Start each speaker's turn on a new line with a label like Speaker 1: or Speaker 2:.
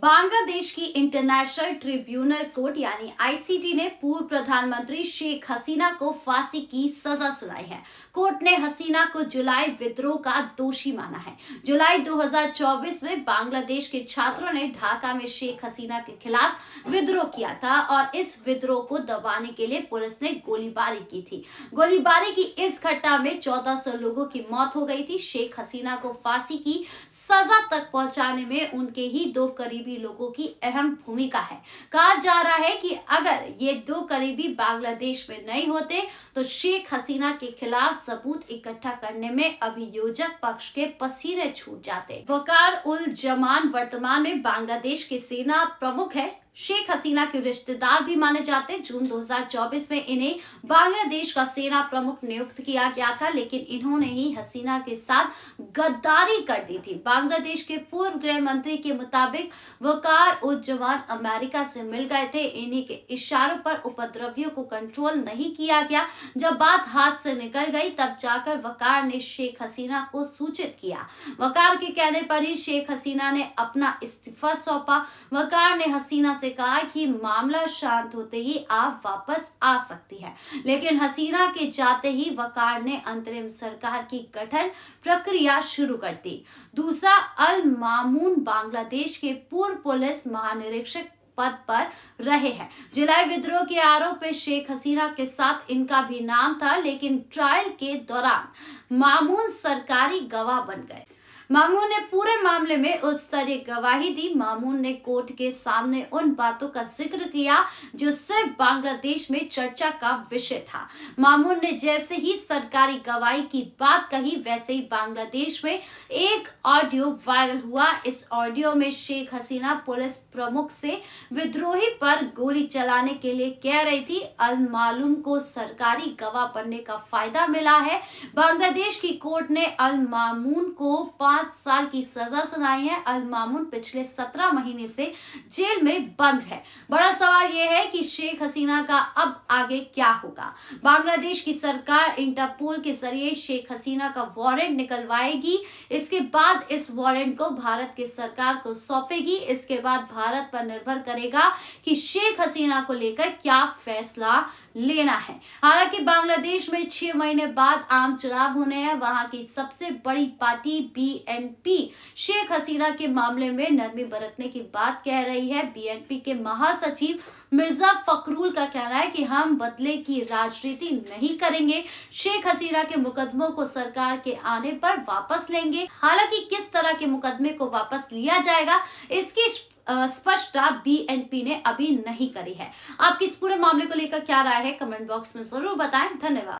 Speaker 1: बांग्लादेश की international tribunal court यानी ICT ने पूर्व प्रधानमंत्री शेख हसीना को फांसी की सजा सुनाई है। कोर्ट ने हसीना को जुलाई विद्रोह का दोषी माना है। जुलाई 2024 में बांग्लादेश के छात्रों ने ढाका में शेख हसीना के खिलाफ विद्रोह किया था और इस विद्रोह को दबाने के लिए पुलिस ने गोलीबारी की थी। गोलीबारी की इस घटना में 1400 लोगों की मौत हो गई थी। शेख हसीना को फांसी की सजा तक पहुंचाने में उनके ही दो करीबी लोगों की अहम भूमिका है। कहा जा रहा है कि अगर ये दो करीबी बांग्लादेश में नहीं होते तो शेख हसीना के खिलाफ सबूत इकट्ठा करने में अभियोजक पक्ष के पसीने छूट जाते। वकार उल जमान वर्तमान में बांग्लादेश के सेना प्रमुख है। शेख हसीना के रिश्तेदार भी माने जाते। जून 2024 में इन्हें बांग्लादेश का सेना प्रमुख नियुक्त किया गया था, लेकिन इन्होंने ही हसीना के साथ गद्दारी कर दी थी। बांग्लादेश के पूर्व गृह मंत्री के मुताबिक वकार उल जमान अमेरिका से मिल गए थे। इन्हीं के इशारों पर उपद्रवियों को कंट्रोल नहीं किया गया। जब बात हाथ से निकल गई तब जाकर वकार ने शेख हसीना को सूचित किया। वकार के कहने पर ही शेख हसीना ने अपना इस्तीफा सौंपा। वकार ने हसीना से कहा कि मामला शांत होते ही आप वापस आ सकती है, लेकिन हसीना के जाते ही वकार ने अंतरिम सरकार की गठन प्रक्रिया शुरू कर दी। दूसरा, अल मामून बांग्लादेश के पूर्व पुलिस महानिरीक्षक पद पर रहे हैं। जुलाई विद्रोह के आरोप में शेख हसीना के साथ इनका भी नाम था, लेकिन ट्रायल के दौरान मामून सरकारी गवाह बन गए। मामून ने पूरे मामले में उच्च स्तरीय गवाही दी। मामून ने कोर्ट के सामने उन बातों का जिक्र किया जो सिर्फ बांग्लादेश में चर्चा का विषय था। मामून ने जैसे ही सरकारी गवाही की बात कही, वैसे ही बांग्लादेश में एक ऑडियो वायरल हुआ। इस ऑडियो में शेख हसीना पुलिस प्रमुख से विद्रोही पर गोली चलाने के लिए कह रही थी। अल मालूम को सरकारी गवाह बनने का फायदा मिला है। बांग्लादेश की कोर्ट ने अल मामून को 5 साल की सजा सुनाई है। अल मामून पिछले 17 महीने से जेल में बंद है। बड़ा सवाल यह है कि शेख हसीना का अब आगे क्या होगा। बांग्लादेश की सरकार इंटरपोल के जरिए शेख हसीना का वारंट निकलवाएगी। इसके बाद इस वारंट को भारत की सरकार को सौंपेगी। इसके बाद भारत पर निर्भर करेगा कि शेख हसीना को लेकर क्या फैसला लेना है। हालांकि बांग्लादेश में 6 महीने बाद आम चुनाव होने हैं। वहां की सबसे बड़ी पार्टी बीएनपी शेख हसीना के मामले में नरमी बरतने की बात कह रही है। बीएनपी के महासचिव मिर्जा फखरुल का कहना है कि हम बदले की राजनीति नहीं करेंगे। शेख हसीना के मुकदमों को सरकार के आने पर वापस लेंगे। हालांकि किस तरह के मुकदमे को वापस लिया जाएगा, इसकी स्पष्टता बीएनपी ने अभी नहीं करी है। आपकी इस पूरे मामले को लेकर क्या राय है, कमेंट बॉक्स में जरूर बताएं। धन्यवाद।